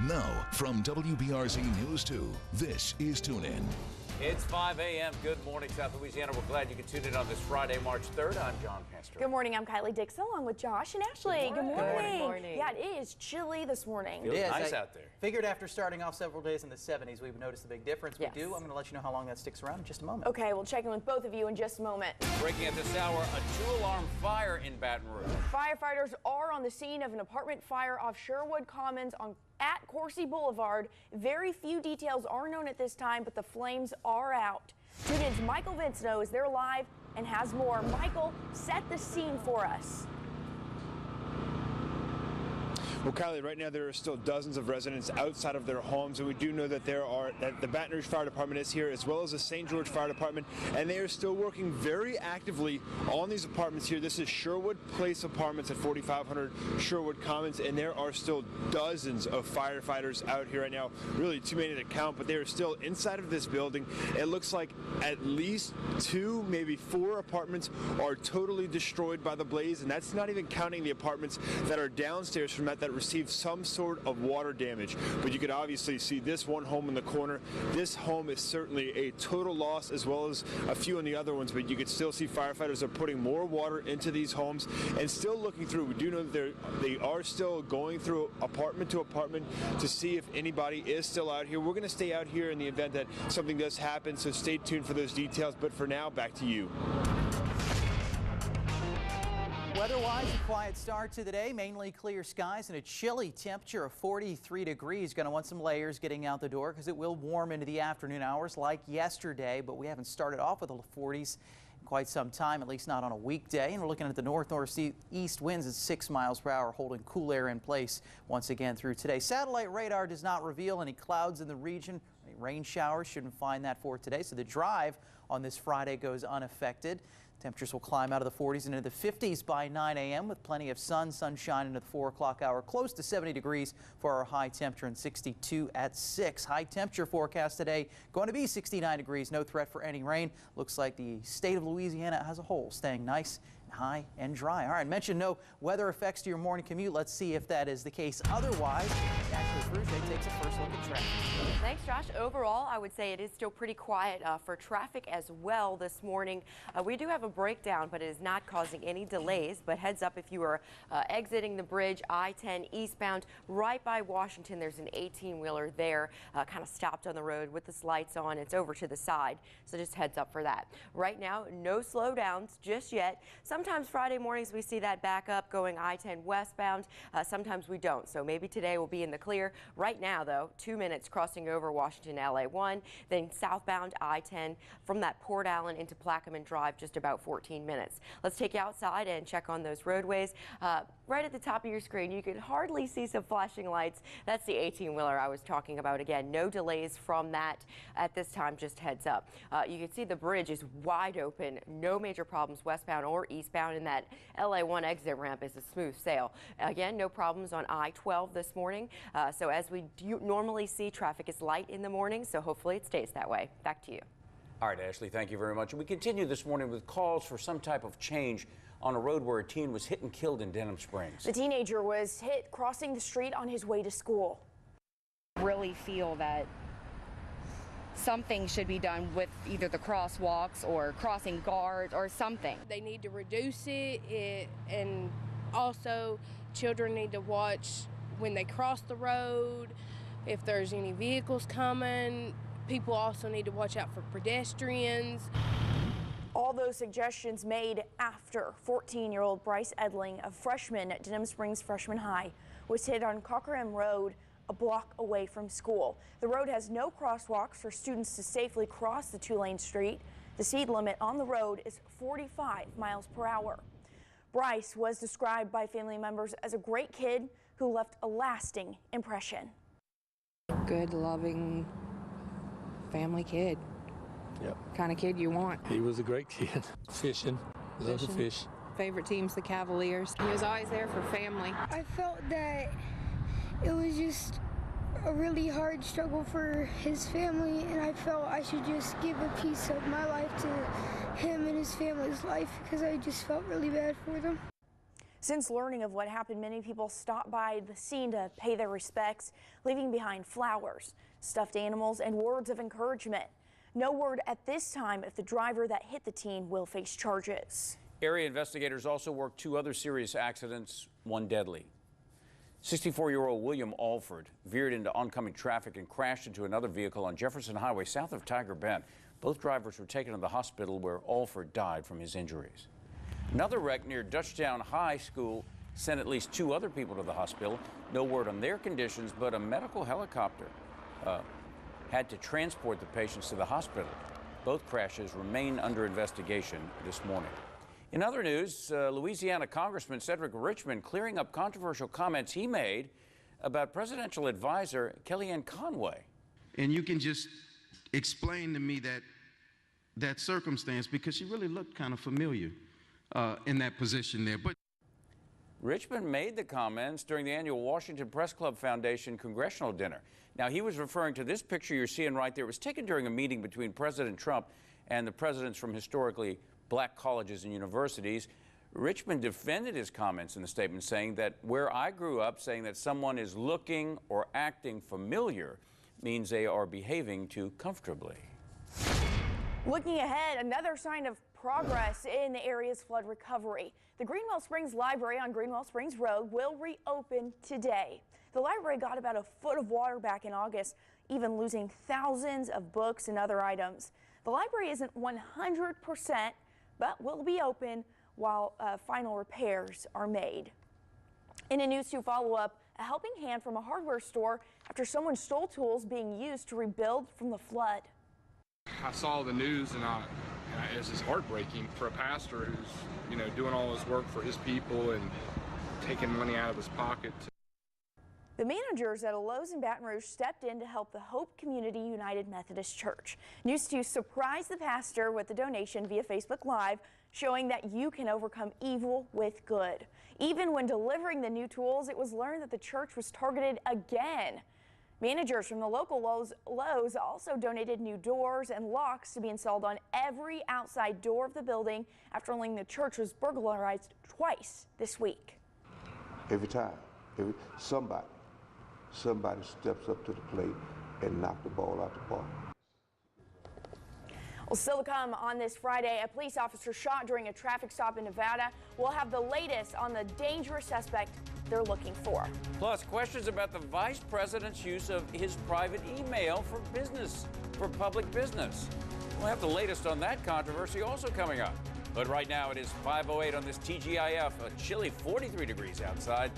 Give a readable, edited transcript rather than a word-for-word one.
Now, from WBRZ News 2, this is Tune In. It's 5 a.m. Good morning, South Louisiana. We're glad you can tune in on this Friday, March 3rd. I'm John Pastor. Good morning. I'm Kylie Dixon along with Josh and Ashley. Good morning. Good morning. Yeah, it is chilly this morning. It is nice out there. Figured after starting off several days in the 70s, we've noticed a big difference. We do. I'm going to let you know how long that sticks around in just a moment. Okay, we'll check in with both of you in just a moment. Breaking at this hour, a 2-alarm fire in Baton Rouge. Firefighters are on the scene of an apartment fire off Sherwood Commons at Coursey Boulevard. Very few details are known at this time, but the flames are out. Tune in's Michael Vinceno is there live and has more. Michael, set the scene for us. Well, Kylie, right now there are still dozens of residents outside of their homes, and we do know that that the Baton Rouge Fire Department is here, as well as the St. George Fire Department, and they are still working very actively on these apartments here. This is Sherwood Place Apartments at 4500 Sherwood Commons, and there are still dozens of firefighters out here right now. Really too many to count, but they are still inside of this building. It looks like at least 2, maybe 4 apartments are totally destroyed by the blaze, and that's not even counting the apartments that are downstairs from that received some sort of water damage. But you can obviously see this one home in the corner. This home is certainly a total loss, as well as a few in the other ones, but you can still see firefighters are putting more water into these homes and still looking through. We do know that they are still going through apartment to apartment to see if anybody is still out here. We're going to stay out here in the event that something does happen, so stay tuned for those details. But for now, back to you. Weather-wise, a quiet start to the day, mainly clear skies and a chilly temperature of 43 degrees. Going to want some layers getting out the door because it will warm into the afternoon hours like yesterday, but we haven't started off with the 40s in quite some time, at least not on a weekday. And we're looking at the north-northeast winds at 6 miles per hour, holding cool air in place once again through today. Satellite radar does not reveal any clouds in the region. Any rain showers, shouldn't find that for today. So the drive on this Friday goes unaffected. Temperatures will climb out of the 40s into the 50s by 9 a.m. with plenty of sunshine into the 4 o'clock hour. Close to 70 degrees for our high temperature and 62 at 6. High temperature forecast today going to be 69 degrees. No threat for any rain. Looks like the state of Louisiana as a whole staying nice, high and dry. All right, mentioned no weather effects to your morning commute. Let's see if that is the case. Otherwise, Ashley Fruge takes a first look at traffic. Thanks, Josh. Overall, I would say it is still pretty quiet for traffic as well this morning. We do have a breakdown, but it is not causing any delays. But heads up, if you are exiting the bridge, I-10 eastbound, right by Washington, there's an 18-wheeler there, kind of stopped on the road with its lights on. It's over to the side, so just heads up for that. Right now, no slowdowns just yet. Sometimes Friday mornings we see that back up going I-10 westbound. Sometimes we don't, so maybe today we'll be in the clear. Right now, though, 2 minutes crossing over Washington LA1, then southbound I-10 from that Port Allen into Plaquemine Drive, just about 14 minutes. Let's take you outside and check on those roadways. Right at the top of your screen, you can hardly see some flashing lights. That's the 18-wheeler I was talking about. Again, no delays from that at this time, just heads up. You can see the bridge is wide open, no major problems westbound or eastbound, and that LA1 exit ramp is a smooth sail. Again, no problems on I-12 this morning. So as we normally see, traffic is light in the morning, so hopefully it stays that way. Back to you. All right, Ashley, thank you very much. We continue this morning with calls for some type of change on a road where a teen was hit and killed in Denham Springs. The teenager was hit crossing the street on his way to school. Really feel that something should be done with either the crosswalks or crossing guards or something. They need to reduce it, and also children need to watch when they cross the road, if there's any vehicles coming. People also need to watch out for pedestrians. All those suggestions made after 14-year-old Bryce Edling, a freshman at Denham Springs Freshman High, was hit on Cocker M Road, a block away from school. The road has no crosswalks for students to safely cross the 2-lane street. The speed limit on the road is 45 miles per hour. Bryce was described by family members as a great kid who left a lasting impression. Good, loving, family kid. Yep. Kind of kid you want. He was a great kid. Fishing. Loved to fish. Favorite team's the Cavaliers. He was always there for family. I felt that it was just a really hard struggle for his family, and I felt I should just give a piece of my life to him and his family's life because I just felt really bad for them. Since learning of what happened, many people stopped by the scene to pay their respects, leaving behind flowers, stuffed animals, and words of encouragement. No word at this time if the driver that hit the teen will face charges. Area investigators also worked 2 other serious accidents, one deadly. 64-year-old William Alford veered into oncoming traffic and crashed into another vehicle on Jefferson Highway south of Tiger Bend. Both drivers were taken to the hospital where Alford died from his injuries. Another wreck near Dutchtown High School sent at least 2 other people to the hospital. No word on their conditions, but a medical helicopter had to transport the patients to the hospital. Both crashes remain under investigation this morning. In other news, Louisiana Congressman Richmond clearing up controversial comments he made about presidential advisor Kellyanne Conway. And you can just explain to me that circumstance, because she really looked kind of familiar in that position there. But Richmond made the comments during the annual Washington Press Club Foundation congressional dinner. Now, he was referring to this picture you're seeing right there. It was taken during a meeting between President Trump and the presidents from historically black colleges and universities. Richmond defended his comments in the statement, saying that where I grew up, saying that someone is looking or acting familiar means they are behaving too comfortably. Looking ahead, another sign of progress in the area's flood recovery. The Greenwell Springs Library on Greenwell Springs Road will reopen today. The library got about a foot of water back in August, even losing thousands of books and other items. The library isn't 100%, but will be open while final repairs are made. In a News 2 follow-up, a helping hand from a hardware store after someone stole tools being used to rebuild from the flood. I saw the news and it's just heartbreaking for a pastor who's, doing all his work for his people and taking money out of his pocket. The managers at a Lowe's in Baton Rouge stepped in to help the Hope Community United Methodist Church. News 2 surprised the pastor with the donation via Facebook Live, showing that you can overcome evil with good. Even when delivering the new tools, it was learned that the church was targeted again. Managers from the local Lowe's also donated new doors and locks to be installed on every outside door of the building after learning the church was burglarized twice this week. Every time, somebody steps up to the plate and knocks the ball out the park. Well, still to come on this Friday, a police officer shot during a traffic stop in Nevada. We'll have the latest on the dangerous suspect they're looking for. Plus, questions about the vice president's use of his private email for public business. We'll have the latest on that controversy also coming up. But right now it is 5:08 on this TGIF, a chilly 43 degrees outside.